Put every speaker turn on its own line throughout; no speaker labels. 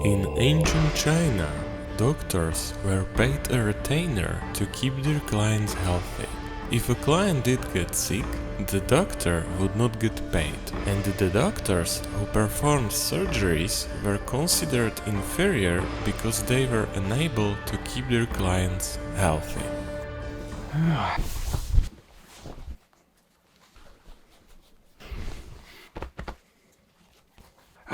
In ancient China, doctors were paid a retainer to keep their clients healthy. If a client did get sick, the doctor would not get paid, and the doctors who performed surgeries were considered inferior because they were unable to keep their clients healthy.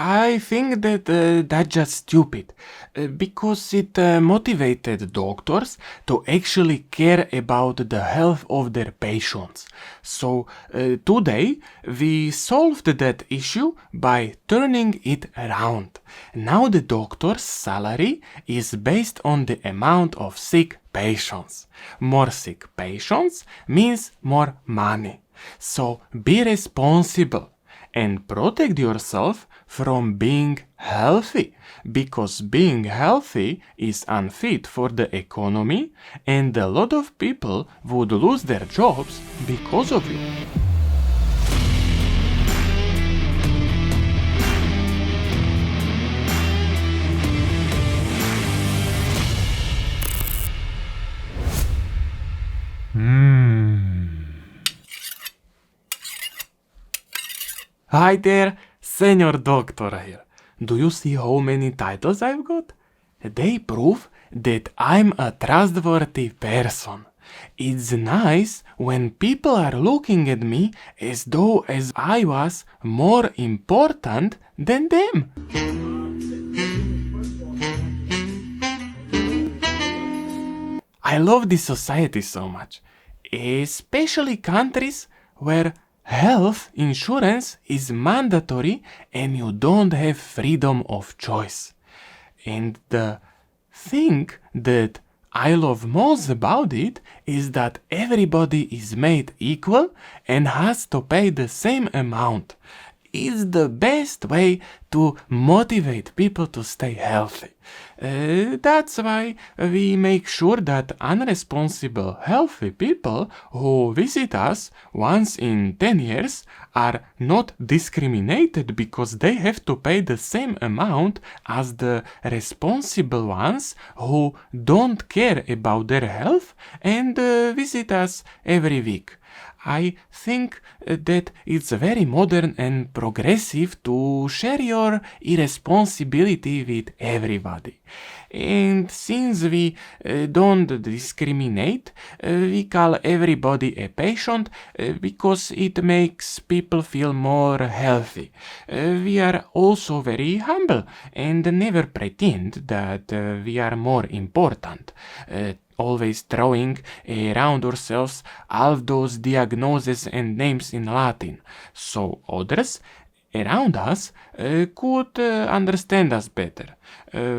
I think that that's just stupid, because it motivated doctors to actually care about the health of their patients. So today we solved that issue by turning it around. Now the doctor's salary is based on the amount of sick patients. More sick patients means more money. So be responsible and protect yourself from being healthy, because being healthy is unfit for the economy and a lot of people would lose their jobs because of you. Hi there, Senor Doctor here. Do you see how many titles I've got? They prove that I'm a trustworthy person. It's nice when people are looking at me as though as I was more important than them. I love this society so much, especially countries where health insurance is mandatory and you don't have freedom of choice. And the thing that I love most about it is that everybody is made equal and has to pay the same amount. It's the best way to motivate people to stay healthy. That's why we make sure that unresponsible, healthy people who visit us once in 10 years are not discriminated because they have to pay the same amount as the responsible ones who don't care about their health and visit us every week. I think that it's very modern and progressive to share your irresponsibility with everybody. And since we don't discriminate, we call everybody a patient because it makes people feel more healthy. We are also very humble and never pretend that we are more important. Always throwing around ourselves all those diagnoses and names in Latin, so others around us could understand us better,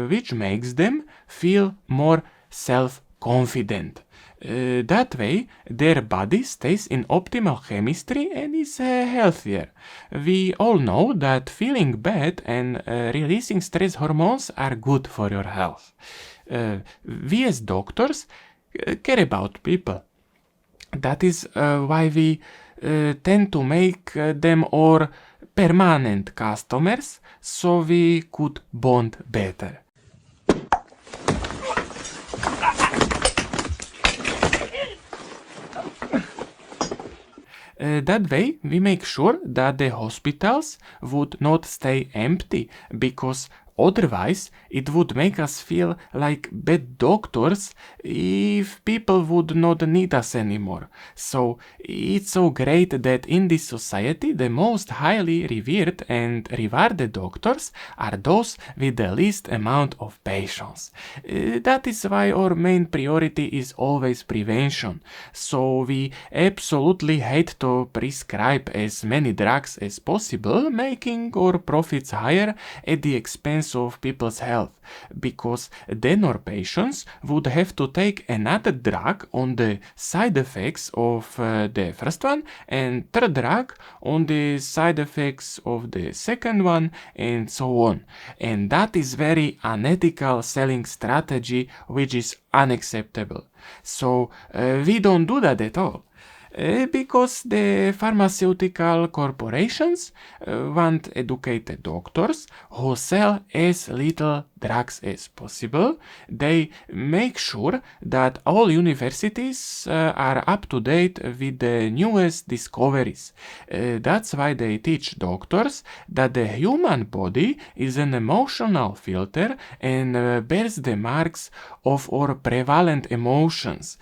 which makes them feel more self-confident. That way, their body stays in optimal chemistry and is healthier. We all know that feeling bad and releasing stress hormones are good for your health. We as doctors care about people. That is why we tend to make them our permanent customers so we could bond better. That way, we make sure that the hospitals would not stay empty, because otherwise it would make us feel like bad doctors if people would not need us anymore. So it's so great that in this society the most highly revered and rewarded doctors are those with the least amount of patients. That is why our main priority is always prevention. So we absolutely hate to prescribe as many drugs as possible, making our profits higher at the expense of people's health, because then our patients would have to take another drug on the side effects of the first one, and third drug on the side effects of the second one, and so on. And that is very unethical selling strategy, which is unacceptable. So we don't do that at all. Because the pharmaceutical corporations want educated doctors who sell as little drugs as possible. They make sure that all universities are up to date with the newest discoveries. That's why they teach doctors that the human body is an emotional filter and bears the marks of our prevalent emotions,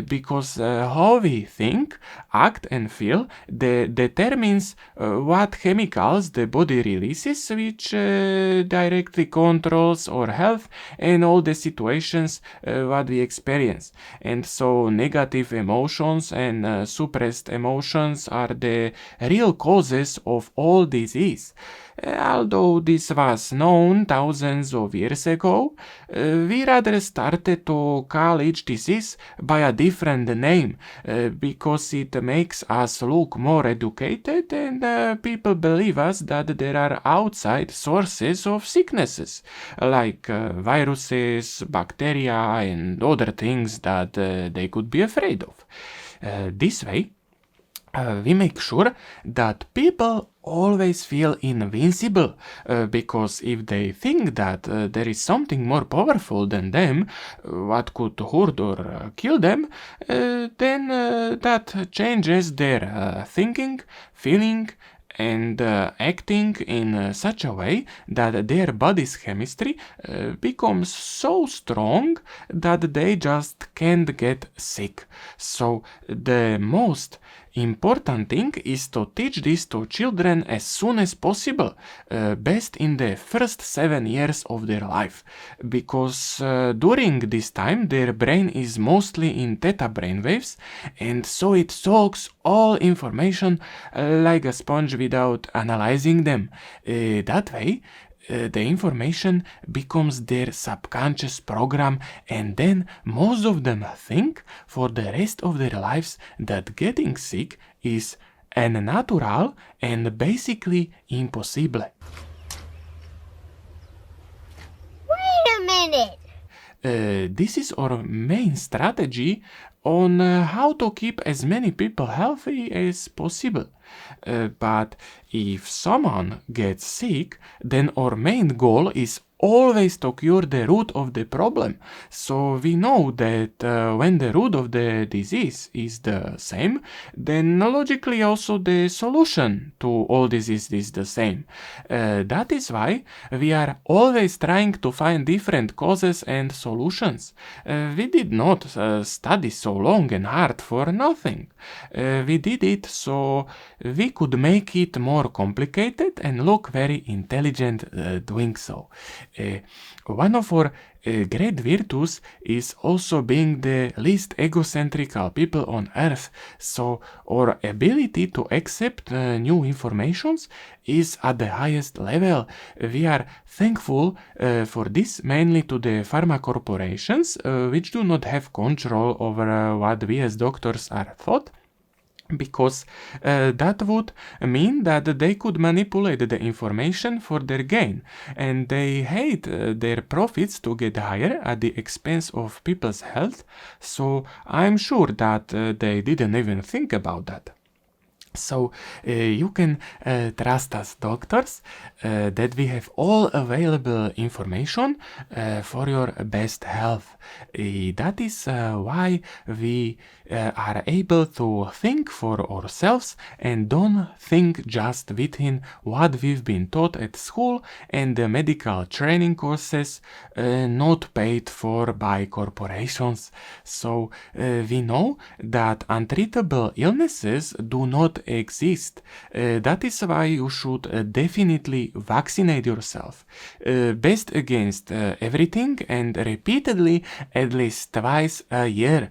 because how we think, act and feel determines what chemicals the body releases, which directly controls our health and all the situations what we experience. And so negative emotions and suppressed emotions are the real causes of all disease. Although this was known thousands of years ago, we rather started to call each disease by a different name because it makes us look more educated, and people believe us that there are outside sources of sicknesses like viruses, bacteria, and other things that they could be afraid of. This way, we make sure that people always feel invincible, because if they think that there is something more powerful than them, what could hurt or kill them, then that changes their thinking, feeling, and acting in such a way that their body's chemistry becomes so strong that they just can't get sick. So the most important thing is to teach this to children as soon as possible, best in the first 7 years of their life, because during this time their brain is mostly in theta brainwaves, and so it soaks all information like a sponge without analyzing them. That way, the information becomes their subconscious program, and then most of them think for the rest of their lives that getting sick is unnatural and basically impossible.
Wait a minute!
This is our main strategy on how to keep as many people healthy as possible. But if someone gets sick, then our main goal is always to cure the root of the problem. So we know that when the root of the disease is the same, then logically also the solution to all disease is the same. That is why we are always trying to find different causes and solutions. We did not study so long and hard for nothing. We did it so we could make it more complicated and look very intelligent doing so. One of our great virtues is also being the least egocentrical people on earth, so our ability to accept new informations is at the highest level. We are thankful for this mainly to the pharma corporations, which do not have control over what we as doctors are taught, because that would mean that they could manipulate the information for their gain, and they hate their profits to get higher at the expense of people's health, so I'm sure that they didn't even think about that. So you can trust us doctors that we have all available information for your best health. That is why we are able to think for ourselves and don't think just within what we've been taught at school and the medical training courses not paid for by corporations. So we know that untreatable illnesses do not exist. That is why you should definitely vaccinate yourself. Best against everything and repeatedly at least twice a year.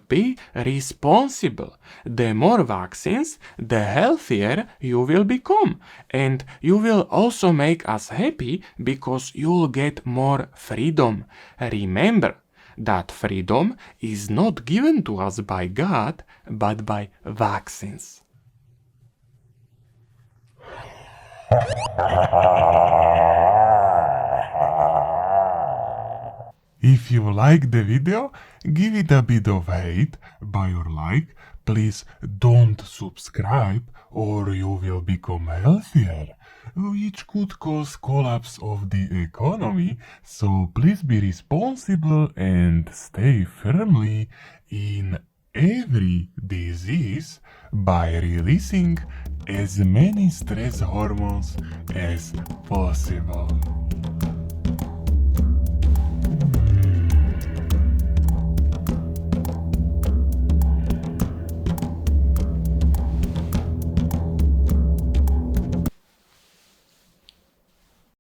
Be responsible. The more vaccines, the healthier you will become. And you will also make us happy because you'll get more freedom. Remember that freedom is not given to us by God, but by vaccines.
If you like the video, give it a bit of hate by your like, please don't subscribe or you will become healthier, which could cause collapse of the economy. So please be responsible and stay firmly in every disease by releasing as many stress hormones as possible.